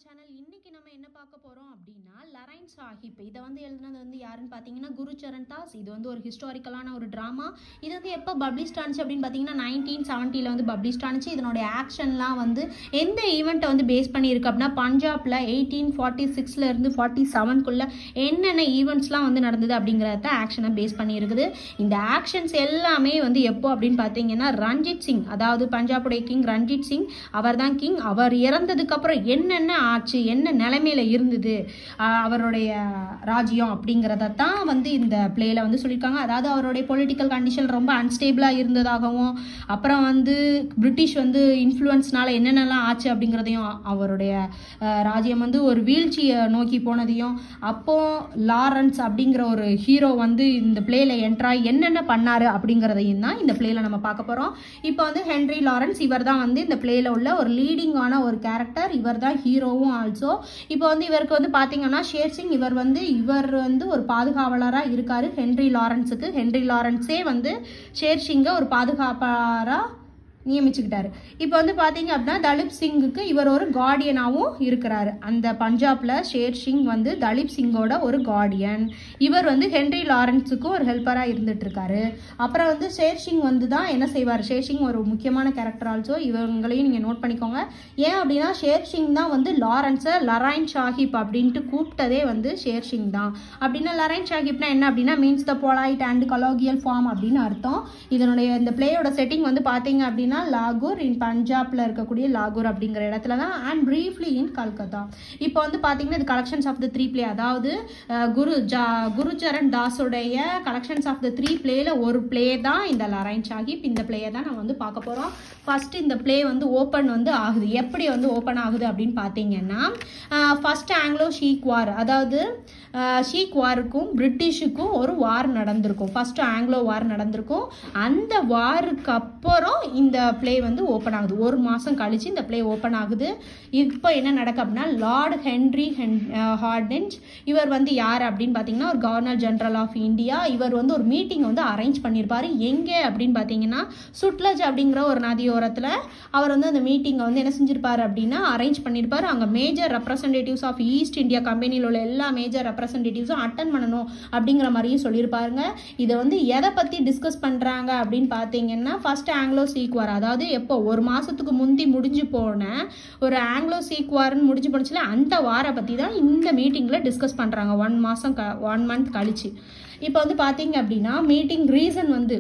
Channel இன்னைக்கு நம்ம என்ன பார்க்க போறோம் அப்படின்னா லரைன் சாஹிப் இதை வந்து எழுதுனது வந்து யாருன்னு பார்த்தீங்கன்னா குருச்சரண் தாஸ். இது வந்து ஒரு ஹிஸ்டாரிக்கலான ஒரு ட்ராமா. இது வந்து எப்போ பப்ளிஷ் ஆனிச்சு அப்படின்னு பார்த்தீங்கன்னா 1970 வந்து பப்ளிஷ் ஆனிச்சு. இதனுடைய ஆக்ஷன்லாம் வந்து எந்த ஈவெண்ட்டை வந்து பேஸ் பண்ணியிருக்கு அப்படின்னா பஞ்சாப்ல 1846 இருந்து 47 என்னென்ன ஈவெண்ட்ஸ்லாம் வந்து நடந்தது அப்படிங்கிறத ஆக்ஷனை பேஸ் பண்ணியிருக்குது. இந்த ஆக்ஷன்ஸ் எல்லாமே வந்து எப்போ அப்படின்னு பார்த்தீங்கன்னா ரஞ்சித் சிங், அதாவது பஞ்சாபுடைய கிங் ரஞ்சித் சிங், அவர் தான் கிங். அவர் இறந்ததுக்கு அப்புறம் என்னென்ன ஆச்சு, என்ன நிலைமையில இருந்தது அவருடைய ராஜ்யம் அப்படிங்கிறத தான் வந்து இந்த பிளேல வந்து சொல்லியிருக்காங்க. அதாவது அவருடைய பொலிட்டிக்கல் கண்டிஷன் ரொம்ப அன்ஸ்டேபிளா இருந்ததாகவும், அப்புறம் வந்து பிரிட்டிஷ் வந்து இன்ஃப்ளூயன்ஸ்னால என்னென்னலாம் ஆச்சு அப்படிங்கிறதையும், அவருடைய ராஜ்யம் வந்து ஒரு வீழ்ச்சியை நோக்கி போனதையும், அப்போ லாரன்ஸ் அப்படிங்கிற ஒரு ஹீரோ வந்து இந்த பிளேல என்ட்ராய் என்னென்ன பண்ணாரு அப்படிங்கிறதையும் தான் இந்த பிளேல நம்ம பார்க்க போறோம். இப்போ வந்து ஹென்ரி லாரன்ஸ் இவர் தான் வந்து இந்த பிளேல உள்ள ஒரு லீடிங்கான ஒரு கேரக்டர். இவர் தான் ஹீரோவும் ஆல்சோ. இப்போ வந்து இவருக்கு வந்து பாத்தீங்கன்னா ஷேர்சிங் இவர் வந்து ஒரு பாதுகாவலராக இருக்காரு ஹென்ரி லாரன்ஸுக்கு. ஹென்ரி லாரன்ஸே வந்து ஷேர்சிங்கை ஒரு பாதுகாப்பாளரா நியமிச்சுக்கிட்டாரு. இப்போ வந்து பார்த்தீங்க அப்படின்னா தலிப் சிங்குக்கு இவர் ஒரு கார்டியனாகவும் இருக்கிறாரு. அந்த பஞ்சாப்ல ஷேர் சிங் வந்து தலிப் சிங்கோட ஒரு கார்டியன். இவர் வந்து ஹென்ரி லாரன்ஸுக்கும் ஒரு ஹெல்ப்பராக இருந்துட்டு இருக்காரு. அப்புறம் வந்து ஷேர் சிங் வந்து தான் என்ன செய்வார், ஷேர் சிங் ஒரு முக்கியமான கேரக்டர் ஆல்சோ. இவங்களையும் நீங்கள் நோட் பண்ணிக்கோங்க. ஏன் அப்படின்னா ஷேர் சிங் தான் வந்து லாரன்ஸை லரைன் சாஹிப் அப்படின்ட்டு கூப்பிட்டதே வந்து ஷேர் சிங் தான். அப்படின்னா லரைன் சாஹிப்னா என்ன அப்படின்னா means the polite and colloquial form அப்படின்னு அர்த்தம். இதனுடைய இந்த பிளேயோட செட்டிங் வந்து பார்த்தீங்க அப்படின்னா லாகூர் இன் பஞ்சாப்ல இருக்கக்கூடிய லாகூர் அப்படிங்கிற இடத்துல தான், அண்ட் பிரீஃப்லி இன் கல்கத்தா. இப்போ வந்து பாத்தீங்கன்னா இது கலெக்ஷன்ஸ் ஆஃப் த 3 பிளே, அதாவது குருச்சரண் தாஸுடைய கலெக்ஷன்ஸ் ஆஃப் த 3 பிளேல ஒரு பிளே தான் இந்த லரைன் சாஹிப். இந்த பிளேயை தான் நம்ம வந்து பார்க்க போறோம். ஃபர்ஸ்ட் இந்த பிளே வந்து ஓப்பன் வந்து ஆகுது. எப்படி வந்து ஓப்பன் ஆகுது அப்படின்னு பார்த்தீங்கன்னா ஃபர்ஸ்ட் ஆங்கிலோ ஷீக் வார், அதாவது ஷீக் வாருக்கும் பிரிட்டிஷுக்கும் ஒரு வார் நடந்திருக்கும். ஃபர்ஸ்ட் ஆங்கிலோ வார் நடந்திருக்கும். அந்த வாருக்கு அப்புறம் இந்த பிளே வந்து ஓப்பன் ஆகுது. ஒரு மாதம் கழிச்சு இந்த பிளே ஓப்பன் ஆகுது. இப்போ என்ன நடக்கு அப்படின்னா லார்ட் ஹென்ரி ஹார்டின்ஜ் இவர் வந்து யார் அப்படின்னு பார்த்தீங்கன்னா ஒரு கவர்னர் ஜெனரல் ஆஃப் இந்தியா. இவர் வந்து ஒரு மீட்டிங் வந்து அரேஞ்ச் பண்ணியிருப்பாரு. எங்கே அப்படின்னு பார்த்தீங்கன்னா சுட்லஜ் அப்படிங்கிற ஒரு நதியோரத்தில் அவர் வந்து அந்த மீட்டிங்கை வந்து என்ன செஞ்சிருப்பாரு அப்படின்னா அரேஞ்ச் பண்ணியிருப்பாரு. அங்கே major representatives of East India கம்பெனியில் உள்ள எல்லா மேஜர் ரெப்ரசன்டேட்டிவ்ஸும் அட்டன் பண்ணணும் அப்படிங்கிற மாதிரியும் சொல்லியிருப்பாருங்க. இதை வந்து எதை பற்றி டிஸ்கஸ் பண்ணுறாங்க அப்படின்னு பார்த்தீங்கன்னா ஃபர்ஸ்ட் ஆங்கிலோ சீக் வார், அதாவது எப்போ ஒரு மாதத்துக்கு முந்தி முடிஞ்சு போன ஒரு ஆங்கிலோ சீக் வார்னு முடிஞ்சு போனுச்சுல, அந்த வாரை பற்றி தான் இந்த மீட்டிங்கில் டிஸ்கஸ் பண்ணுறாங்க 1 மந்த் கழிச்சு. இப்போ வந்து பார்த்தீங்க அப்படின்னா மீட்டிங் ரீசன் வந்து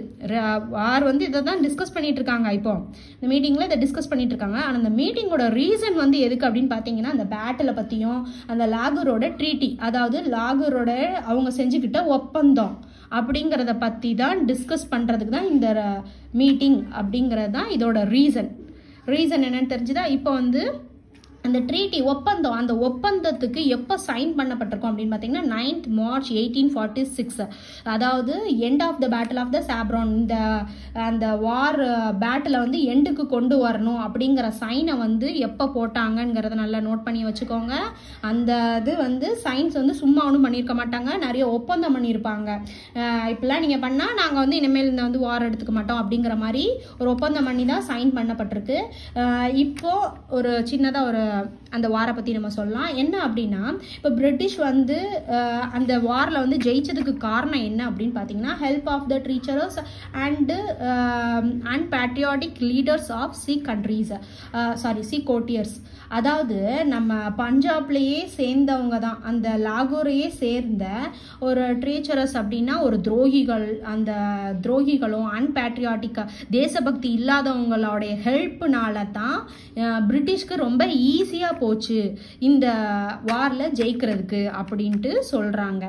வார் வந்து இதை தான் டிஸ்கஸ் பண்ணிட்டு இருக்காங்க. இப்போ இந்த மீட்டிங்கில் இதை டிஸ்கஸ் பண்ணிட்டு இருக்காங்க. ஆனால் அந்த மீட்டிங்கோட ரீசன் வந்து எதுக்கு அப்படின்னு பார்த்தீங்கன்னா அந்த பேட்டிலை பற்றியும் அந்த லாகூரோட ட்ரீட்டி, அதாவது லாகூரோட அவங்க செஞ்சுக்கிட்ட ஒப்பந்தம் அப்படிங்கிறத பற்றி தான் டிஸ்கஸ் பண்ணுறதுக்கு தான் இந்த மீட்டிங் அப்படிங்கிறது தான் இதோட ரீசன் என்னன்னு தெரிஞ்சுதா. இப்போ வந்து அந்த ட்ரீட்டி ஒப்பந்தம், அந்த ஒப்பந்தத்துக்கு எப்போ சைன் பண்ணப்பட்டிருக்கோம் அப்படின்னு பார்த்தீங்கன்னா 9th March 1846, அதாவது end of the battle of the Sobraon. அந்த வார் பேட்டிலை வந்து எண்டுக்கு கொண்டு வரணும் அப்படிங்கிற சைனை வந்து எப்போ போட்டாங்கங்கிறத நல்லா நோட் பண்ணி வச்சுக்கோங்க. அந்த இது வந்து சைன்ஸ் வந்து சும்மா ஒன்றும் பண்ணியிருக்க மாட்டாங்க, நிறைய ஒப்பந்தம் பண்ணியிருப்பாங்க. இப்பெல்லாம் நீங்கள் பண்ணால் நாங்கள் வந்து இனிமேல் இந்த வந்து வார் எடுத்துக்க மாட்டோம் அப்படிங்கிற மாதிரி ஒரு ஒப்பந்தம் பண்ணி தான் சைன் பண்ணப்பட்டிருக்கு. இப்போ ஒரு சின்னதாக ஒரு அந்த வாரை பற்றி நம்ம சொல்லலாம். என்ன அப்படின்னா இப்போ பிரிட்டிஷ் வந்து அந்த வாரில் வந்து ஜெயிச்சதுக்கு காரணம் என்ன அப்படின்னு பார்த்தீங்கன்னா help of the treacherous and patriotic leaders of சி கோட்டியர்ஸ். அதாவது நம்ம பஞ்சாப்லேயே சேர்ந்தவங்க தான், அந்த லாகூரையே சேர்ந்த ஒரு ட்ரீச்சரஸ் அப்படின்னா ஒரு துரோகிகள். அந்த துரோகிகளும் அன்பேட்ரியாட்டிக் தேசபக்தி இல்லாதவங்களுடைய ஹெல்ப்னால தான் பிரிட்டிஷ்க்கு ரொம்ப ஈஸியாக போச்சு இந்த வாரில் ஜெயிக்கிறதுக்கு அப்படின்ட்டு சொல்கிறாங்க.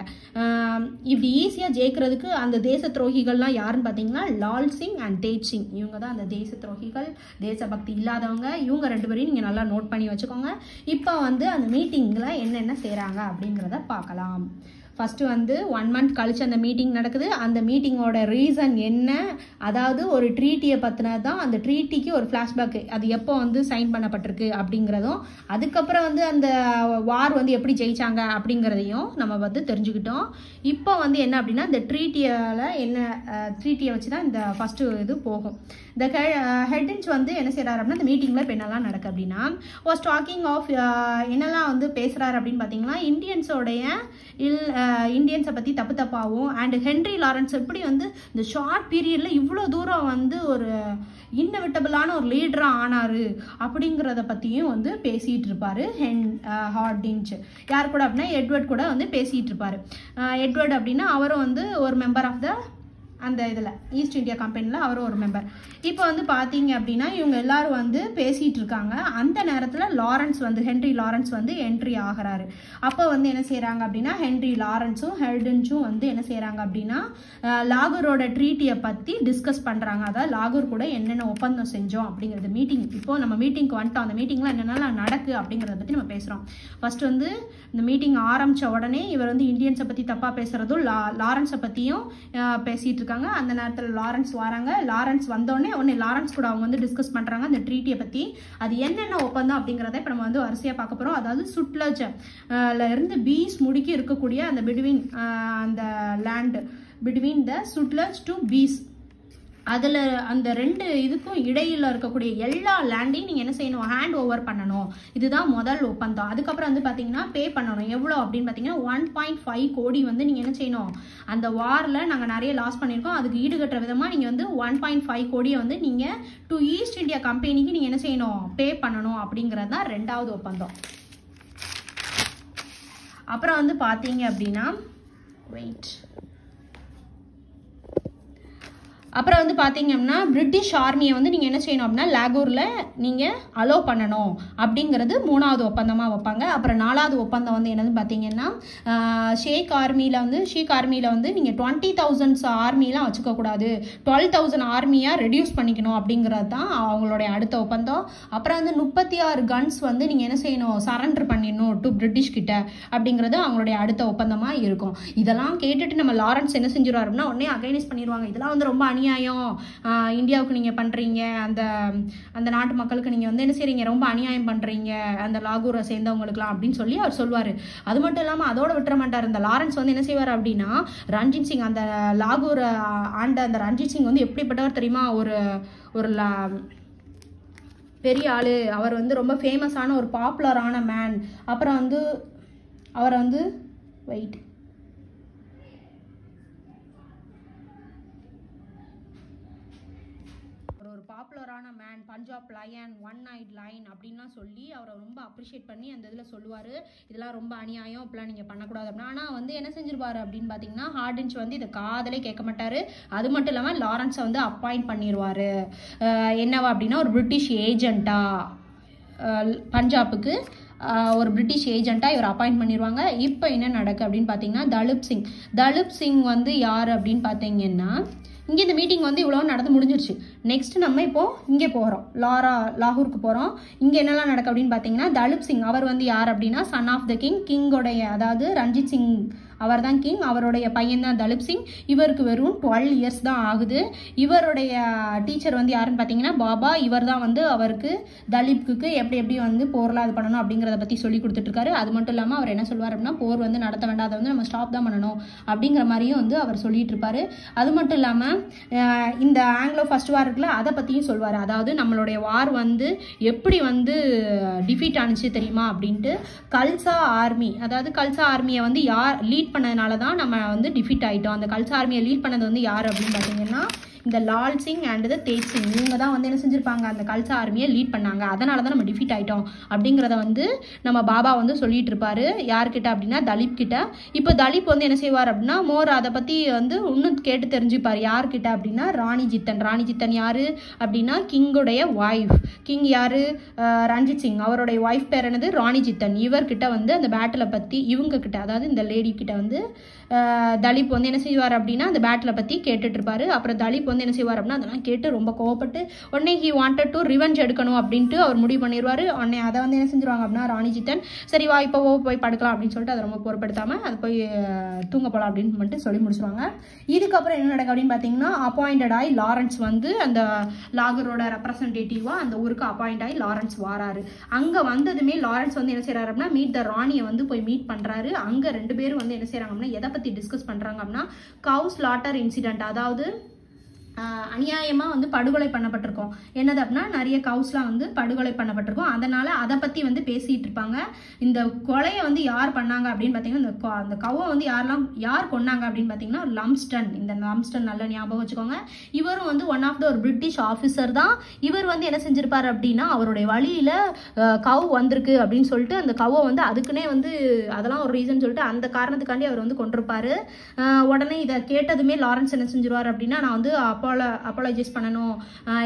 இப்படி ஈஸியாக ஜெயிக்கிறதுக்கு அந்த தேச துரோகிகள்லாம் யாருன்னு பார்த்தீங்கன்னா லால் சிங் அண்ட் தேஜ் சிங். இவங்க தான் அந்த தேச துரோகிகள், தேசபக்தி இல்லாதவங்க. இவங்க 2 பேரையும் நீங்கள் நல்லா நோட் பண்ணி வச்சுக்கோங்க. இப்போ வந்து அந்த மீட்டிங்கில் என்னென்ன செய்கிறாங்க அப்படிங்கிறத பார்க்கலாம். ஃபஸ்ட்டு வந்து 1 month கழிச்சு அந்த மீட்டிங் நடக்குது. அந்த மீட்டிங்கோட ரீசன் என்ன, அதாவது ஒரு ட்ரீட்டியை பற்றினது தான். அந்த ட்ரீட்டிக்கு ஒரு ஃப்ளாஷ்பேக், அது எப்போ வந்து சைன் பண்ணப்பட்டிருக்கு அப்படிங்கிறதும், அதுக்கப்புறம் வந்து அந்த வார் வந்து எப்படி ஜெயிச்சாங்க அப்படிங்கிறதையும் நம்ம வந்து தெரிஞ்சுக்கிட்டோம். இப்போ வந்து என்ன அப்படின்னா இந்த ட்ரீட்டியை வச்சு தான் இந்த ஃபஸ்ட்டு இது போகும். இந்த ஹெட்ஜ் வந்து என்ன செய்கிறாரு அப்படின்னா இந்த மீட்டிங்கில் இப்போ என்னெல்லாம் நடக்கு அப்படின்னா வாஸ் டாக்கிங் ஆஃப் என்னெல்லாம் வந்து பேசுகிறாரு அப்படின்னு பார்த்தீங்கன்னா இந்தியன்ஸை பற்றி தப்பாகவும் அண்ட் ஹென்ரி லாரன்ஸ் எப்படி வந்து இந்த ஷார்ட் பீரியடில் இவ்வளோ தூரம் வந்து ஒரு இன்னவிட்டபிளான ஒரு லீடராக ஆனார் அப்படிங்கிறத பற்றியும் வந்து பேசிகிட்டு இருப்பார். ஹார்டின்ச் யார் கூட அப்படின்னா எட்வர்ட் கூட வந்து பேசிகிட்டு இருப்பார். எட்வர்ட் அப்படின்னா அவரும் வந்து ஒரு மெம்பர் ஆஃப் த அந்த இதில் ஈஸ்ட் இந்தியா கம்பெனியில் அவரும் ஒரு மெம்பர். இப்போ வந்து பார்த்தீங்க அப்படின்னா இவங்க எல்லாரும் வந்து பேசிகிட்டு இருக்காங்க. அந்த நேரத்தில் ஹென்ரி லாரன்ஸ் வந்து என்ட்ரி ஆகிறாரு. அப்போ வந்து என்ன செய்கிறாங்க அப்படின்னா ஹென்ரி லாரன்ஸும் ஹெல்டன்ஸும் வந்து என்ன செய்கிறாங்க அப்படின்னா லாகூரோட ட்ரீட்டியை பற்றி டிஸ்கஸ் பண்ணுறாங்க. அதாவது லாகூர் கூட என்னென்ன ஒப்பந்தம் செஞ்சோம் அப்படிங்கிறது மீட்டிங். இப்போது நம்ம மீட்டிங்க்கு வந்துட்டோம். அந்த மீட்டிங்கில் என்னென்னலாம் நடக்கு அப்படிங்கிறத பற்றி நம்ம பேசுகிறோம். ஃபஸ்ட்டு வந்து இந்த மீட்டிங் ஆரம்பித்த உடனே இவர் வந்து இந்தியன்ஸை பற்றி தப்பாக பேசுகிறதும் லாரன்ஸை பற்றியும் பேசிகிட்டு இருக்காங்க. அந்த நேரத்தில் லாரன்ஸ் வராங்க. லாரன்ஸ் வந்தோடனே லாரன்ஸ் கூட அவங்க வந்து டிஸ்கஸ் பண்ணுறாங்க அந்த ட்ரீட்டியை பற்றி. அது என்னென்ன ஒப்பந்தம் அப்படிங்கிறத இப்போ நம்ம வந்து வரிசையாக பார்க்க போகிறோம். அதாவது சுட்லஜ்ல இருந்து பீஸ் முடிக்கி இருக்கக்கூடிய அந்த பிட்வீன் அந்த land between the Sutlej to Beas, அதில் அந்த 2 இதுக்கும் இடையில் இருக்கக்கூடிய எல்லா லேண்டையும் நீங்கள் என்ன செய்யணும், ஹேண்ட் ஓவர் பண்ணணும். இதுதான் முதல் ஒப்பந்தம். அதுக்கப்புறம் வந்து பார்த்தீங்கன்னா பே பண்ணணும். எவ்வளோ அப்படின்னு பார்த்தீங்கன்னா 1.5 கோடி வந்து நீங்கள் என்ன செய்யணும், அந்த வாரில் நாங்கள் நிறைய லாஸ் பண்ணியிருக்கோம், அதுக்கு ஈடுகட்டுற விதமாக நீங்கள் வந்து 1.5 கோடியை வந்து நீங்கள் டு ஈஸ்ட் இந்தியா கம்பெனிக்கு நீங்கள் என்ன செய்யணும், பே பண்ணணும் அப்படிங்கிறது தான் 2வது ஒப்பந்தம். அப்புறம் வந்து பார்த்தீங்க அப்படின்னா அப்புறம் வந்து பார்த்தீங்கன்னா பிரிட்டிஷ் ஆர்மியை வந்து நீங்கள் என்ன செய்யணும் அப்படின்னா லாகூரில் நீங்கள் அலோவ் பண்ணணும் அப்படிங்கிறது 3வது ஒப்பந்தமாக வைப்பாங்க. அப்புறம் 4வது ஒப்பந்தம் வந்து என்னன்னு பார்த்தீங்கன்னா ஷேக் ஆர்மியில் வந்து நீங்கள் 20,000 ஆர்மிலாம் வச்சுக்கக்கூடாது, 12,000 ஆர்மியாக ரெடியூஸ் பண்ணிக்கணும் அப்படிங்கிறது தான் அவங்களுடைய அடுத்த ஒப்பந்தம். அப்புறம் வந்து 36 கன்ஸ் வந்து நீங்கள் என்ன செய்யணும், சரண்டர் பண்ணிடணும் டு பிரிட்டிஷ் கிட்ட அப்படிங்கிறது அவங்களுடைய அடுத்த ஒப்பந்தமாக இருக்கும். இதெல்லாம் கேட்டுட்டு நம்ம லாரன்ஸ் என்ன செஞ்சிருவார் அப்படின்னா உடனே அகைனிஸ்ட் பண்ணிடுவாங்க. இதெல்லாம் வந்து ரொம்ப அநியாயம், இந்தியாவுக்கு நீங்கள் பண்ணுறீங்க, அந்த நாட்டு மக்களுக்கு நீங்கள் வந்து என்ன செய்றீங்க, ரொம்ப அநியாயம் பண்ணுறீங்க அந்த லாகூரை சேர்ந்தவங்களுக்குலாம் அப்படின்னு சொல்லி அவர் சொல்லுவார். அது மட்டும் இல்லாமல் அதோட விட்டுற மாட்டார். இந்த லாரன்ஸ் வந்து என்ன செய்வார் அப்படின்னா ரஞ்சித் சிங், அந்த லாகூரை ஆண்ட அந்த ரஞ்சித் சிங் வந்து எப்படிப்பட்டவர் தெரியுமா, ஒரு பெரிய ஆள். அவர் வந்து ரொம்ப ஃபேமஸான ஒரு பாப்புலரான மேன். அப்புறம் வந்து அவரை வந்து ஒரு பாப்புலரான man, Punjab lion, one night line அப்படின்லாம் சொல்லி அவரை ரொம்ப அப்ரிஷியேட் பண்ணி அந்த இதில் சொல்லுவார், இதெல்லாம் ரொம்ப அநியாயம், இப்படிலாம் நீங்கள் பண்ணக்கூடாது அப்படின்னா. ஆனால் வந்து என்ன செஞ்சிருவார் அப்படின்னு பார்த்தீங்கன்னா ஹார்டின்ச் வந்து இதை காதலே கேட்க மாட்டார். அது மட்டும் இல்லாமல் லாரன்ஸை வந்து அப்பாயிண்ட் பண்ணிடுவார். என்னவா அப்படின்னா ஒரு பிரிட்டிஷ் ஏஜெண்ட்டாக பஞ்சாபுக்கு ஒரு பிரிட்டிஷ் ஏஜெண்ட்டாக இவர் அப்பாயிண்ட் பண்ணிடுவாங்க. இப்போ என்ன நடக்கு அப்படின்னு பார்த்தீங்கன்னா தலுப் சிங் வந்து யார் அப்படின்னு பார்த்தீங்கன்னா இங்கே இந்த மீட்டிங் வந்து இவ்வளோ நடந்து முடிஞ்சிருச்சு. நெக்ஸ்ட் நம்ம இப்போது இங்கே போகிறோம், லாகூருக்கு போகிறோம். இங்கே என்னெல்லாம் நடக்கு அப்படின்னு பார்த்தீங்கன்னா தலுப் சிங் அவர் வந்து யார் அப்படின்னா சன் ஆஃப் த கிங்கோடைய, அதாவது ரஞ்சித் சிங் அவர் தான் கிங், அவருடைய பையன் தான் தலுப் சிங். இவருக்கு வெறும் 12 இயர்ஸ் தான் ஆகுது. இவருடைய டீச்சர் வந்து யாருன்னு பார்த்தீங்கன்னா பாபா. இவர் தான் வந்து அவருக்கு தலிப்புக்கு எப்படி வந்து போர்லாம் இது பண்ணணும் அப்படிங்கிறத பற்றி சொல்லி கொடுத்துட்ருக்காரு. அது மட்டும் இல்லாமல் அவர் என்ன சொல்வார் அப்படின்னா போர் வந்து நடத்த வேண்டாம், அதை வந்து நம்ம ஸ்டாப் தான் பண்ணணும் அப்படிங்கிற மாதிரியும் வந்து அவர் சொல்லிட்டு இருப்பார். அது மட்டும் இல்லாமல் இந்த ஆங்கிலோ ஃபர்ஸ்ட் வார் இருக்குல்ல, அதை பற்றியும் சொல்வார். அதாவது நம்மளுடைய வார் வந்து எப்படி வந்து டிஃபீட் ஆனிச்சு தெரியுமா அப்படின்ட்டு. கல்சா ஆர்மியை வந்து யார் லீட் பண்ணதுனால தான் நம்ம வந்து டிஃபீட் ஆகிட்டோம். அந்த கல்சா ஆர்மியை லீட் பண்ணது வந்து யார் அப்படின்னு பார்த்தீங்கன்னா இந்த லால் சிங் அண்ட் தேஜ் சிங், இவங்க தான் வந்து என்ன செஞ்சுருப்பாங்க, அந்த கல்சா ஆர்மியை லீட் பண்ணாங்க. அதனால தான் நம்ம டிஃபீட் ஆகிட்டோம் அப்படிங்கிறத வந்து நம்ம பாபா வந்து சொல்லிட்டு இருப்பாரு. யார்கிட்ட அப்படின்னா தலிப் கிட்ட. இப்போ தலிப் வந்து என்ன செய்வார் அப்படின்னா அதை பற்றி வந்து இன்னும் கேட்டு தெரிஞ்சுப்பார். யார்கிட்ட அப்படின்னா ராணி ஜித்தன் யார் அப்படின்னா கிங்கோடைய ஒய்ஃப். கிங் யார், ரஞ்சித் சிங், அவருடைய ஒய்ஃப் பேர் என்னது, ராணி ஜித்தன். இவர்கிட்ட வந்து அந்த பேட்டிலை பற்றி இவங்க கிட்ட, அதாவது இந்த லேடி கிட்ட வந்து தலிப் வந்து என்ன செய்வார் அப்படின்னா அந்த பேட்டிலை பற்றி கேட்டுட்டு இருப்பாரு. அப்புறம் தலிப் வந்து வந்து என்ன செய்வார் அப்படின்னா அதெல்லாம் கேட்டு ரொம்ப கோவப்பட்டு உடனே ஹி வாண்டட் டு ரிவெஞ்ச் எடுக்கணும் அப்படின்ட்டு அவர் முடிவு பண்ணிடுவார். உடனே அதை வந்து என்ன செஞ்சிருவாங்க அப்படின்னா ராணி ஜித்தன் சரி வா இப்போ போய் படுக்கலாம் அப்படின்னு சொல்லிட்டு அதை ரொம்ப பொறுப்படுத்தாமல் அதை போய் தூங்க போகலாம் அப்படின்னு மட்டும் சொல்லி முடிச்சுருவாங்க. இதுக்கப்புறம் என்ன நடக்கும் அப்படின்னு பார்த்தீங்கன்னா அப்பாயிண்டட் ஆகி லாரன்ஸ் வந்து அந்த லாகரோட ரெப்ரசன்டேட்டிவாக அந்த ஊருக்கு அப்பாயிண்ட் ஆகி லாரன்ஸ் வாராரு. அங்கே வந்ததுமே லாரன்ஸ் வந்து என்ன செய்கிறாரு அப்படின்னா மீட் த ராணியை வந்து போய் மீட் பண்ணுறாரு. அங்கே 2 பேரும் வந்து என்ன செய்கிறாங்க அப்படின்னா எதை பற்றி டிஸ்கஸ் பண்ணுறாங்க அப்படின்னா கவு ஸ்லாட்டர் இன்சிடென்ட், அதாவது அநியாயமாக வந்து படுகொலை பண்ணப்பட்டிருக்கோம். என்னது அப்படின்னா நிறைய கவுஸ்லாம் வந்து படுகொலை பண்ணப்பட்டிருக்கோம். அதனால் அதை பற்றி வந்து பேசிகிட்டு இருப்பாங்க. இந்த கொலையை வந்து யார் பண்ணாங்க அப்படின்னு பார்த்தீங்கன்னா அந்த கவை வந்து யார் கொன்னாங்க அப்படின்னு பார்த்தீங்கன்னா லம்ஸ்டன். இந்த லம்ஸ்டன் நல்ல ஞாபகம் வச்சுக்கோங்க. இவரும் வந்து ஒன் ஆஃப் த ஒரு பிரிட்டிஷ் ஆஃபீஸர் தான். இவர் வந்து என்ன செஞ்சிருப்பார் அப்படின்னா அவருடைய வழியில் கவு வந்திருக்கு அப்படின்னு சொல்லிட்டு அந்த கவை வந்து அதுக்குன்னே வந்து அதெல்லாம் ஒரு ரீசன் சொல்லிட்டு அந்த காரணத்துக்காண்டி அவர் வந்து கொண்டிருப்பார். உடனே இதை கேட்டதுமே லாரன்ஸ் என்ன செஞ்சிருவார் அப்படின்னா நான் வந்து அப்பாலஜைஸ் பண்ணணும்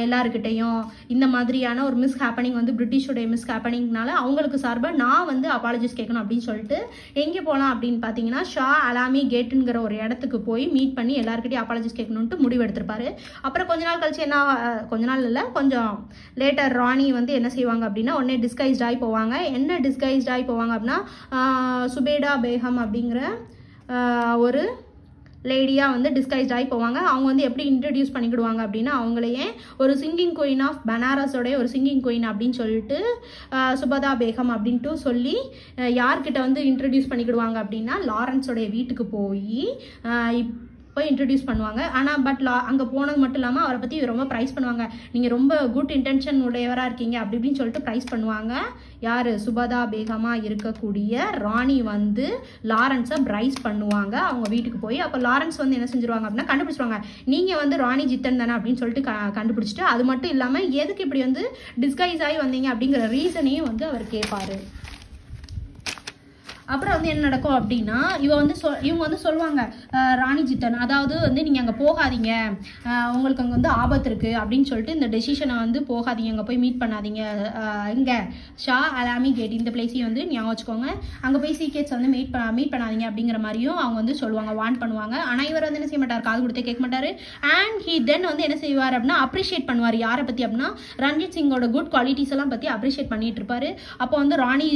எல்லாருக்கிட்டையும், இந்த மாதிரியான ஒரு மிஸ் ஹேப்பனிங் வந்து பிரிட்டிஷோடைய மிஸ் ஹேப்பனிங்னால அவங்களுக்கு சார்பாக நான் வந்து அப்பாலஜைஸ் கேட்கணும் அப்படின்னு சொல்லிட்டு எங்கே போகலாம் அப்படின்னு பார்த்தீங்கன்னா ஷா அலாமி கேட்டுங்கிற ஒரு இடத்துக்கு போய் மீட் பண்ணி எல்லாருக்கிட்டையும் அப்பாலஜைஸ் கேட்கணுன்ட்டு முடிவு எடுத்திருப்பாரு. அப்புறம் கொஞ்ச நாள் கழிச்சு கொஞ்ச நாள் இல்லை கொஞ்சம் லேட்டர் ராணி வந்து என்ன செய்வாங்க அப்படின்னா உடனே டிஸ்கைஸ்ட் ஆகி போவாங்க. என்ன டிஸ்கைஸ்ட் ஆகி போவாங்க அப்படின்னா சுபேடா பேகம் அப்படிங்கிற ஒரு லேடியாக வந்து டிஸ்கைஸ்ட் ஆகி போவாங்க. அவங்க வந்து எப்படி இன்ட்ரடியூஸ் பண்ணிக்கிடுவாங்க அப்படின்னா அவங்களையே ஒரு சிங்கிங் குயின் ஆஃப் பனாரஸோடைய ஒரு சிங்கிங் குயின் அப்படின்னு சொல்லிட்டு சுபதா பேகம் அப்படின்ட்டு சொல்லி யார்கிட்ட வந்து இன்ட்ரடியூஸ் பண்ணிக்கிடுவாங்க அப்படின்னா லாரன்ஸோடைய வீட்டுக்கு போய் இன்ட்ரடியூஸ் பண்ணுவாங்க. ஆனால் அங்கே போனது மட்டும் இல்லாமல் அவரை பற்றி ரொம்ப ப்ரைஸ் பண்ணுவாங்க. நீங்கள் ரொம்ப குட் இன்டென்ஷன் உடையவராக இருக்கீங்க அப்படி இப்படின்னு சொல்லிட்டு ப்ரைஸ் பண்ணுவாங்க. யார் சுபதா பேகமாக இருக்கக்கூடிய ராணி வந்து லாரன்ஸை ப்ரைஸ் பண்ணுவாங்க அவங்க வீட்டுக்கு போய். அப்போ லாரன்ஸ் வந்து என்ன செஞ்சிருவாங்க அப்படின்னா கண்டுபிடிச்சிருவாங்க நீங்கள் வந்து ராணி ஜித்தன் தானே அப்படின்னு சொல்லிட்டு கண்டுபிடிச்சிட்டு அது மட்டும் இல்லாமல் எதுக்கு இப்படி வந்து டிஸ்கைஸ் ஆகி வந்தீங்க அப்படிங்கிற ரீசனையும் வந்து அவர் கேட்பாரு. அப்புறம் வந்து என்ன நடக்கும் அப்படின்னா இவங்க வந்து சொல்லுவாங்க ராணி ஜித்தன் அதாவது வந்து நீங்கள் அங்கே போகாதீங்க, உங்களுக்கு அங்கே வந்து ஆபத்து இருக்குது அப்படின்னு சொல்லிட்டு இந்த டெசிஷனை வந்து போகாதீங்க, அங்கே போய் மீட் பண்ணாதீங்க. இங்கே ஷா அலாமி கேட் இந்த பிளேஸையும் வந்து ஞாபகம் வச்சுக்கோங்க, அங்கே போய் சீக்கிரட்ஸ் வந்து மீட் பண்ணாதீங்க அப்படிங்கிற மாதிரியும் அவங்க வந்து சொல்லுவாங்க, வார்ன் பண்ணுவாங்க. ஆனால் இவர் வந்து என்ன செய்ய மாட்டார், காது கொடுத்து கேட்க மாட்டார். அண்ட் ஹி தென் வந்து என்ன செய்வார் அப்படின்னா அப்ரிஷியேட் பண்ணுவார். யாரை பற்றி அப்படின்னா ரஞ்சித் சிங்கோட குட் குவாலிட்டிஸ் எல்லாம் பற்றி அப்ரிஷியேட் பண்ணிட்டு இருப்பாரு. அப்போ வந்து ராணி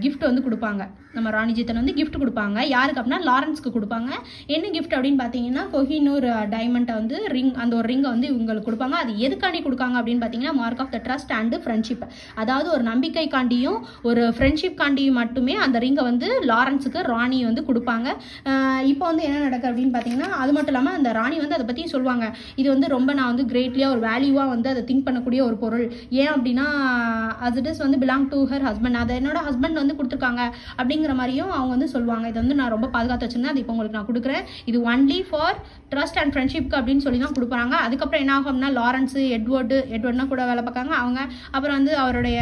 கிஃப்ட் வந்து கொடுப்பாங்க, நம்ம ராணி ஜித்தன் வந்து கிஃப்ட் கொடுப்பாங்க. யாருக்கு அப்படின்னா லாரன்ஸ்க்கு கொடுப்பாங்க. என்ன கிஃப்ட் அப்படின்னு பார்த்தீங்கன்னா கொஹினூர் டைமண்டை வந்து அந்த ஒரு ரிங்கை வந்து இவங்களுக்கு கொடுப்பாங்க. அது எதுக்காண்டி கொடுக்காங்க அப்படின்னு பார்த்தீங்கன்னா mark of the trust and friendship, அதாவது ஒரு நம்பிக்கைக்காண்டியும் ஒரு ஃப்ரெண்ட்ஷிப் காண்டியும் மட்டுமே அந்த ரிங்கை வந்து லாரன்ஸுக்கு ராணி வந்து கொடுப்பாங்க. இப்போ வந்து என்ன நடக்குது அப்படின்னு பார்த்தீங்கன்னா அது மட்டும் இல்லாமல் அந்த ராணி வந்து அதை பற்றி சொல்லுவாங்க, இது வந்து ரொம்ப நான் வந்து கிரேட்லியாக ஒரு வேல்யூவாக வந்து அதை திங்க் பண்ணக்கூடிய ஒரு பொருள். ஏன் அப்படின்னா அது இட் இஸ் வந்து பிலாங் டு ஹர் ஹஸ்பண்ட், அதை என்னோட ஹஸ்பண்ட் வந்து கொடுத்துருக்காங்க அப்படிங்கிற மாதிரியும் அவங்க வந்து சொல்லுவாங்க. இதை வந்து நான் ரொம்ப பாதுகாத்து வச்சிருந்தேன், அது இப்போ உங்களுக்கு நான் கொடுக்குறேன், இது ஒன்லி ஃபார் ட்ரஸ்ட் அண்ட் ஃப்ரெண்ட்ஷிப்க்கு அப்படின்னு சொல்லி தான் கொடுப்பாங்க. அதுக்கப்புறம் என்ன ஆகும்னா லாரன்ஸு எட்வர்ட்னா கூட வேலை பார்க்காங்க அவங்க. அப்புறம் வந்து அவருடைய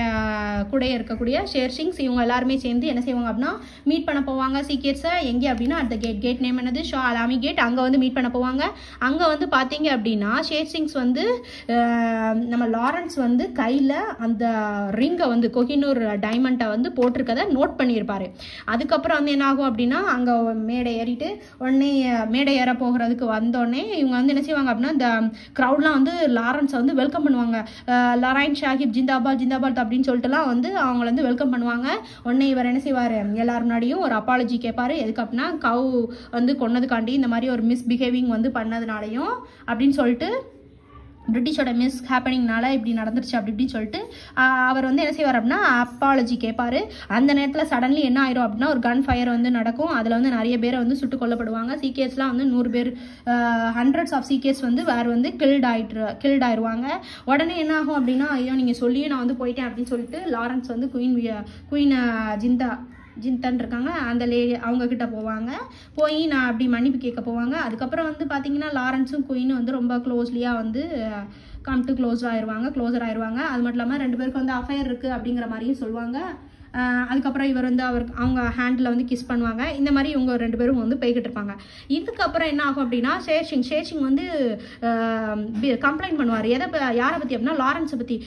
கூட இருக்கக்கூடிய ஷேர்சிங்ஸ் இவங்க எல்லாருமே சேர்ந்து என்ன செய்வாங்க அப்படின்னா மீட் பண்ண போவாங்க சீக்கியர்ஸை. எங்கே அப்படின்னா அந்த கேட் நேம் என்னது ஷா அலாமி கேட், அங்கே வந்து மீட் பண்ண போவாங்க. அங்கே வந்து பார்த்தீங்க அப்படின்னா ஷேர்சிங்ஸ் வந்து நம்ம லாரன்ஸ் வந்து கையில் அந்த ரிங்கை வந்து கொஹினூர் டைமண்டை வந்து போட்டிருக்கதை நோட் பண்ணியிருப்பாரு. அதுக்கப்புறம் வந்து என்ன ஆகும் அப்படின்னா அங்கே மேடை ஏறிட்டு உடனே மேடை ஏற போகிறதுக்கு வந்தோடனே இவங்க வந்து என்ன செய்வாங்க அப்படின்னா இந்த க்ரௌட்லாம் வந்து லாரன்ஸை வந்து வெல்கம் பண்ணுவாங்க. லரைன் ஷாஹிப் ஜிந்தாபாத் ஜிந்தாபாத் அப்படின்னு சொல்லிட்டுலாம் வந்து அவங்கள வந்து வெல்கம் பண்ணுவாங்க. உடனே இவர் என்ன செய்வார், எல்லாரும் முன்னாடியும் ஒரு அப்பாலஜி கேட்பாரு. எதுக்கு அப்படின்னா கவு வந்து கொன்னதுக்காண்டி இந்த மாதிரி ஒரு மிஸ்பிஹேவிங் வந்து பண்ணதுனாலையும் அப்படின்னு சொல்லிட்டு பிரிட்டிஷோட மிஸ் ஹேப்பனிங்னால இப்படி நடந்துருச்சு அப்படி இப்படின்னு சொல்லிட்டு அவர் வந்து என்ன செய்வார் அப்படின்னா அப்பாலஜி கேட்பாரு. அந்த நேரத்தில் சடன்லி என்ன ஆயிரும் அப்படின்னா ஒரு கன் ஃபயர் வந்து நடக்கும். அதில் வந்து நிறைய பேரை வந்து சுட்டு கொல்லப்படுவாங்க. சீக்கியர்ஸ்லாம் வந்து 100 பேர் ஹண்ட்ரட்ஸ் ஆஃப் சீக்கியர்ஸ் வந்து வேறு வந்து கில்ட் ஆயிடுவாங்க. உடனே என்ன ஆகும் அப்படின்னா ஐயோ நீங்கள் சொல்லியும் நான் வந்து போயிட்டேன் அப்படின்னு சொல்லிட்டு லாரன்ஸ் வந்து குயின் ஜிந்தன் இருக்காங்க அந்த அவங்கக்கிட்ட போவாங்க. போய் நான் அப்படி மன்னிப்பு கேட்க போவாங்க. அதுக்கப்புறம் வந்து பார்த்தீங்கன்னா லாரன்ஸும் குயினும் வந்து ரொம்ப க்ளோஸ்லியாக வந்து கம் டு க்ளோஸர் ஆயிடுவாங்க. அது மட்டும் இல்லாமல் 2 பேருக்கு வந்து அஃபேர் இருக்குது அப்படிங்கிற மாதிரியும் சொல்லுவாங்க. அதுக்கப்புறம் இவர் வந்து அவங்க ஹேண்டில் வந்து கிஸ் பண்ணுவாங்க. இந்த மாதிரி இவங்க 2 பேரும் வந்து போய்கிட்டு இருப்பாங்க. இதுக்கப்புறம் என்ன ஆகும் அப்படின்னா ஷேர்சிங் வந்து கம்ப்ளைண்ட் பண்ணுவார். யாரை பற்றி அப்படின்னா லாரன்ஸை பற்றி.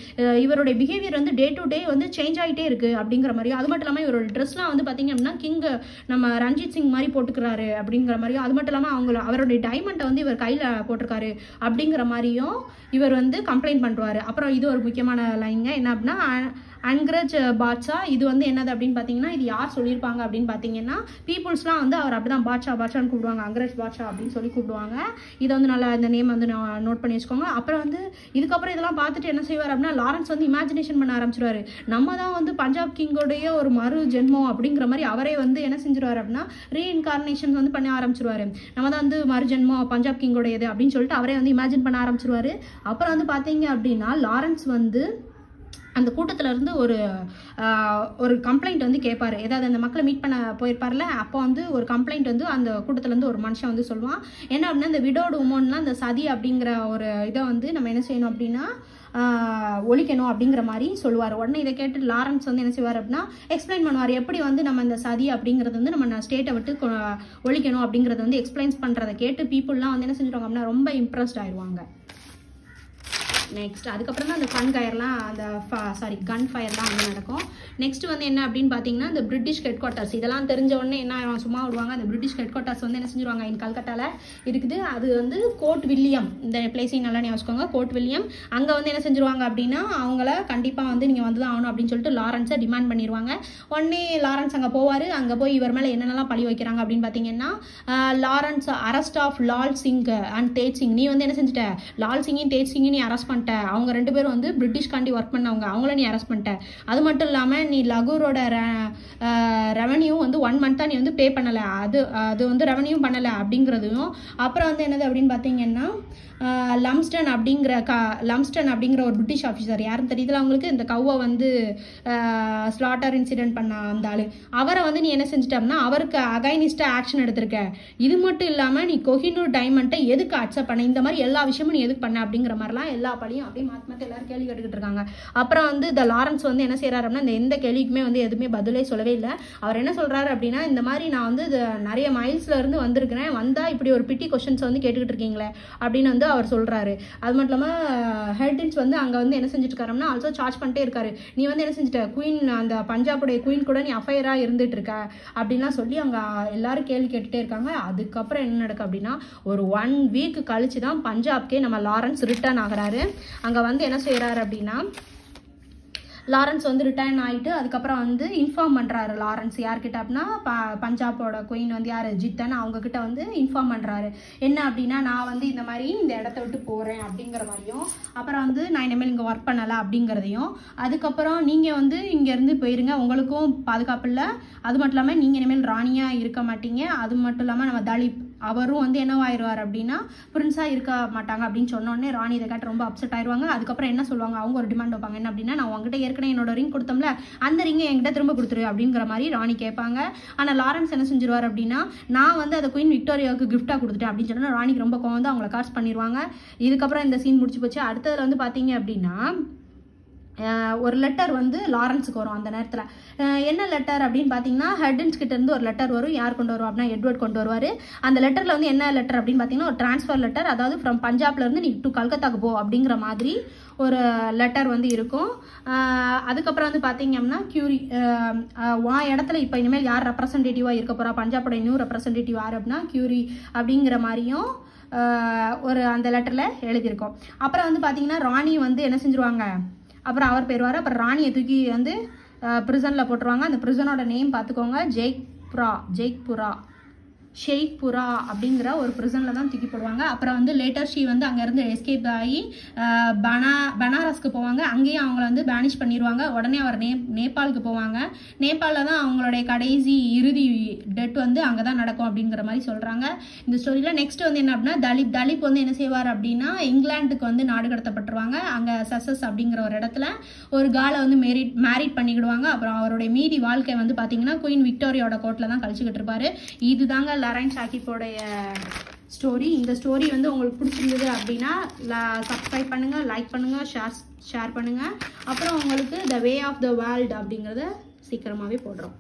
இவருடைய பிஹேவியர் வந்து டே டு டே வந்து சேஞ்ச் ஆகிட்டே இருக்குது அப்படிங்கிற மாதிரி. அது மட்டும் இல்லாமல் இவரோட ட்ரெஸ்லாம் வந்து பார்த்தீங்க அப்படின்னா நம்ம ரஞ்சித் சிங் மாதிரி போட்டுக்கிறாரு அப்படிங்கிற மாதிரியும், அது மட்டும் இல்லாமல் அவருடைய டைமண்டை வந்து இவர் கையில் போட்டிருக்காரு அப்படிங்கிற மாதிரியும் இவர் வந்து கம்ப்ளைண்ட் பண்ணுவார். அப்புறம் இது ஒரு முக்கியமான லைனுங்க, என்ன அப்படின்னா அன்கரேஜ் பாட்ஷா. இது வந்து என்னது அப்படின்னு பார்த்தீங்கன்னா இது யார் சொல்லியிருப்பாங்க அப்படின்னு பார்த்தீங்கன்னா பீப்புள்ஸ்லாம் வந்து அவர் அப்படி தான் பாட்ஷான்னு கூப்பிடுவாங்க, அன்கரேஜ் பாட்ஷா அப்படின்னு சொல்லி கூப்பிடுவாங்க. இதை வந்து நல்லா இந்த நேம் வந்து நோட் பண்ணி வச்சுக்கோங்க. அப்புறம் வந்து இதுக்கப்புறம் இதெல்லாம் பார்த்துட்டு என்ன செய்வார் அப்படின்னா லாரன்ஸ் வந்து இமேஜினேஷன் பண்ண ஆரம்பிச்சிருவாரு. நம்ம தான் வந்து பஞ்சாப் கிங்கோடைய ஒரு மறு ஜென்மம் அப்படிங்கிற மாதிரி அவரே வந்து என்ன செஞ்சிருவார் அப்படின்னா ரீஇன்கார்னேஷன் வந்து பண்ண ஆரம்பிச்சிருவாரு. நம்ம தான் வந்து மறு ஜென்மம் பஞ்சாப் கிங்கோடையது அப்படின்னு சொல்லிட்டு அவரே வந்து இமேஜின் பண்ண ஆரம்பிச்சிருவாரு. அப்புறம் வந்து பார்த்தீங்க அப்படின்னா லாரன்ஸ் வந்து அந்த கூட்டத்தில் இருந்து ஒரு கம்ப்ளைண்ட் வந்து கேட்பாரு. ஏதாவது அந்த மக்களை மீட் பண்ண போயிருப்பார்ல, அப்போ வந்து ஒரு கம்ப்ளைண்ட் வந்து அந்த கூட்டத்திலேருந்து ஒரு மனுஷன் வந்து சொல்லுவான். என்ன அப்படின்னா இந்த விடோடு உமன்லாம் இந்த சதி அப்படிங்கிற ஒரு இதை வந்து நம்ம என்ன செய்யணும் அப்படின்னா ஒழிக்கணும் அப்படிங்கிற மாதிரி சொல்லுவார். உடனே இதை கேட்டு லாரன்ஸ் வந்து என்ன செய்வார் அப்படின்னா எக்ஸ்பிளைன் பண்ணுவார். எப்படி வந்து நம்ம இந்த சதி அப்படிங்கிறது வந்து நம்ம ஸ்டேட்டை விட்டு ஒழிக்கணும் அப்படிங்கிறத வந்து எக்ஸ்பிளைன்ஸ் பண்ணுறதை கேட்டு பீப்புளெலாம் வந்து என்ன செஞ்சுருவாங்க அப்படின்னா ரொம்ப இம்ப்ரெஸ்ட் ஆயிடுவாங்க. நெக்ஸ்ட் அதுக்கப்புறம் தான் அந்த கன் ஃபயர்லாம் வந்து நடக்கும். நெக்ஸ்ட் வந்து என்ன அப்படின்னு பார்த்தீங்கன்னா இந்த பிரிட்டிஷ் ஹெட் குவார்ட்டர்ஸ். இதெல்லாம் தெரிஞ்ச உடனே என்ன சும்மா விடுவாங்க. அந்த பிரிட்டிஷ் ஹெட் குவார்ட்டர்ஸ் வந்து என்ன செஞ்சுருவாங்க இன் கல்கட்டாவில் இருக்குது. அது வந்து கோர்ட் வில்லியம், இந்த பிளேஸையும் நல்லா ஞாபகம், கோர்ட் வில்லியம். அங்கே வந்து என்ன செஞ்சுருவாங்க அப்படின்னா அவங்கள கண்டிப்பாக வந்து நீங்கள் வந்து தான் ஆகணும் அப்படின்னு சொல்லிட்டு லாரன்ஸை டிமாண்ட் பண்ணிடுவாங்க. உடனே லாரன்ஸ் அங்கே போவார். அங்கே போய் இவர் மேலே என்னென்னலாம் பழி வைக்கிறாங்க அப்படின்னு பார்த்தீங்கன்னா Lawrence arrest of Lal Singh and Tej Singh. நீ வந்து என்ன செஞ்சுட்ட லால் சிங்கையும் தேஜ் சிங்கையும் நீ அரெஸ்ட் பண்ணிட்ட. அவங்க 2 பேரும் வந்து பிரிட்டிஷ்காண்டி ஒர்க் பண்ணவங்க, அவங்கள நீ அரெஸ்ட் பண்ணிட்ட. அது மட்டும் இல்லாமல் நீ லகூரோட ரெவன்யூ வந்து 1 மந்த்தாக நீ வந்து பே பண்ணலை, அது வந்து ரெவன்யூ பண்ணலை அப்படிங்கிறதையும். அப்புறம் வந்து என்னது அப்படின்னு பார்த்தீங்கன்னா லம்ஸ்டன் அப்படிங்கிற ஒரு பிரிட்டிஷ் ஆஃபீஸர், யாருன்னு தெரியுதுல அவங்களுக்கு, இந்த கவ்வை வந்து ஸ்லாட்டர் இன்சிடென்ட் பண்ண அந்த ஆளு, அவரை வந்து நீ என்ன செஞ்சிட்டோம்னா அவருக்கு அகைனிஸ்டாக ஆக்ஷன் எடுத்திருக்க. இது மட்டும் இல்லாமல் நீ கோஹினூர் டைமண்டை எதுக்கு அக்செப்ட் பண்ண, இந்த மாதிரி எல்லா விஷயமும் நீ எதுக்கு பண்ண அப்படிங்கிற மாதிரிலாம் எல்லா பழியும் அப்படியே மாற்றி எல்லாரும் கேள்வி கேட்டுக்கிட்டு இருக்காங்க. அப்புறம் வந்து இந்த லாரன்ஸ் வந்து என்ன செய்யறாரு அப்படின்னா இந்த எந்த கேள்விக்குமே வந்து எதுவுமே பதிலே சொல்லவே இல்லை. அவர் என்ன சொல்றாரு அப்படின்னா இந்த மாதிரி நான் வந்து நிறைய மைல்ஸ்ல இருந்து வந்திருக்கிறேன், வந்தா இப்படி ஒரு பிட்டி கொஸ்டின்ஸ் வந்து கேட்டுக்கிட்டு இருக்கீங்களே அப்படின்னு வந்து அவர் சொல்றாரு. அது மட்டும் இல்லாமல் ஹெர்டின்ஸ் வந்து அங்கே வந்து என்ன செஞ்சுட்டு இருக்காருன்னா ஆல்சோ சார்ஜ் பண்ணிட்டே இருக்காரு. நீ வந்து என்ன செஞ்சுட்ட குயின், அந்த பஞ்சாபுடைய குயின் கூட நீ அஃபையரா இருந்துட்டு இருக்க அப்படின்லாம் சொல்லி அவங்க எல்லாரும் கேள்வி கேட்டுட்டே இருக்காங்க. அதுக்கப்புறம் என்ன நடக்கும் அப்படின்னா ஒரு 1 வீக் கழிச்சு தான் பஞ்சாப்கே நம்ம லாரன்ஸ் ரிட்டர்ன் ஆகிறாரு. அங்கே வந்து என்ன செய்யறாரு அப்படின்னா லாரன்ஸ் வந்து ரிட்டர்ன் ஆகிட்டு அதுக்கப்புறம் வந்து இன்ஃபார்ம் பண்ணுறாரு. லாரன்ஸ் யார்கிட்ட அப்படின்னா பஞ்சாபோட குயின் வந்து யார் ஜித்தன், அவங்கக்கிட்ட வந்து இன்ஃபார்ம் பண்ணுறாரு. என்ன அப்படின்னா நான் வந்து இந்த மாதிரி இந்த இடத்த விட்டு போகிறேன் அப்படிங்கிற மாதிரியும், அப்புறம் வந்து நான் இனிமேல் இங்கே ஒர்க் பண்ணலை அப்படிங்கிறதையும், அதுக்கப்புறம் நீங்கள் வந்து இங்கேருந்து போயிருங்க, உங்களுக்கும் பாதுகாப்பு இல்லை, அது மட்டும் இல்லாமல் நீங்கள் இனிமேல் ராணியாக இருக்க மாட்டீங்க, அது மட்டும் இல்லாமல் நம்ம தலிப் அவரும் வந்து என்னவாயிருவார் அப்படின்னா பிரின்ஸாக இருக்க மாட்டாங்க அப்படின்னு சொன்னோடனே ராணி இதை கேட்டு ரொம்ப அப்செட் ஆயிடுவாங்க. அதுக்கப்புறம் என்ன சொல்லுவாங்க, அவங்க ஒரு டிமாண்ட் வைப்பாங்க. என்ன அப்படின்னா நான் உங்ககிட்ட ஏற்கனவே என்னோட ரிங் கொடுத்தோம்ல, அந்த ரிங்கை என்கிட்ட திரும்ப கொடுத்துரு அப்படிங்கிற மாதிரி ராணி கேட்பாங்க. ஆனால் லாரன்ஸ் என்ன செஞ்சிருவார் அப்படின்னா நான் வந்து அதை குயின் விக்டோரியாவுக்கு கிஃப்டாக கொடுத்துட்டேன் அப்படின்னு சொன்னால் ராணிக்கு ரொம்ப கோவம் வந்து அவங்கள கார்ஸ் பண்ணிடுவாங்க. இதுக்கப்புறம் இந்த சீன் முடிச்சு போச்சு. அடுத்ததில் வந்து பார்த்தீங்க அப்படின்னா ஒரு லெட்டர் வந்து லாரன்ஸுக்கு வரும். அந்த நேரத்தில் என்ன லெட்டர் அப்படின்னு பார்த்தீங்கன்னா ஹெர்டின்ஸ் கிட்ட இருந்து ஒரு லெட்டர் வரும். யார் கொண்டு வருவா அப்படின்னா எட்வர்ட் கொண்டு வருவார். அந்த லெட்டரில் வந்து என்ன லெட்டர் அப்படின்னு பார்த்தீங்கன்னா ஒரு டிரான்ஸ்ஃபர் லெட்டர், அதாவது ஃப்ரம் பஞ்சாப்லேருந்து நீ டு கல்கத்தாக்கு போ அப்படிங்கிற மாதிரி ஒரு லெட்டர் வந்து இருக்கும். அதுக்கப்புறம் வந்து பார்த்தீங்க அப்படின்னா கியூரி இடத்துல இப்போ இனிமேல் யார் ரெப்ரசன்டேட்டிவாக இருக்க போகிறா, பஞ்சாபோட நியூ ரெப்ரசன்டேட்டிவ் யார் அப்படின்னா கியூரி அப்படிங்கிற மாதிரியும் ஒரு அந்த லெட்டரில் எழுதியிருக்கோம். அப்புறம் வந்து பார்த்தீங்கன்னா ராணி வந்து என்ன செஞ்சுருவாங்க, அப்புறம் அவர் போயிடுவார். அப்புறம் ராணியை தூக்கி வந்து ப்ரிசனில் போட்டுருவாங்க. அந்த ப்ரிசனோட நேம் பார்த்துக்கோங்க, ஷேக்புரா அப்படிங்கிற ஒரு ப்ரிசனில் தான் தூக்கி போடுவாங்க. அப்புறம் வந்து லேட்டர் ஷீ வந்து அங்கேருந்து எஸ்கேப் ஆகி பனாரஸ்க்கு போவாங்க. அங்கேயும் அவங்கள வந்து பேனிஷ் பண்ணிடுவாங்க. உடனே அவர் நேபாளுக்கு போவாங்க. நேபாளில் தான் அவங்களுடைய கடைசி இறுதி டெட் வந்து அங்கே தான் நடக்கும் அப்படிங்கிற மாதிரி சொல்கிறாங்க இந்த ஸ்டோரியில். நெக்ஸ்ட் வந்து என்ன அப்படின்னா தலிப் வந்து என்ன செய்வார் அப்படின்னா இங்கிலாந்துக்கு வந்து நாடு கடத்தப்பட்டுருவாங்க. அங்கே சசஸ் அப்படிங்கிற ஒரு இடத்துல ஒரு காலை வந்து மேரிட் பண்ணிக்கிடுவாங்க. அப்புறம் அவருடைய மீதி வாழ்க்கை வந்து பார்த்தீங்கன்னா குயின் விக்டோரியாவோட கோர்ட்டில் தான் கழிச்சுக்கிட்டு இருப்பாரு. இதுதாங்க லரைன் ஷாகிப்போடைய ஸ்டோரி. இந்த ஸ்டோரி வந்து உங்களுக்கு பிடிச்சிருந்தது அப்படின்னா சப்ஸ்கிரைப் பண்ணுங்கள், லைக் பண்ணுங்கள், ஷேர் பண்ணுங்கள். அப்புறம் உங்களுக்கு த வே ஆஃப் த வேர்ல்டு அப்படிங்கிறத சீக்கிரமாகவே போடுறோம்.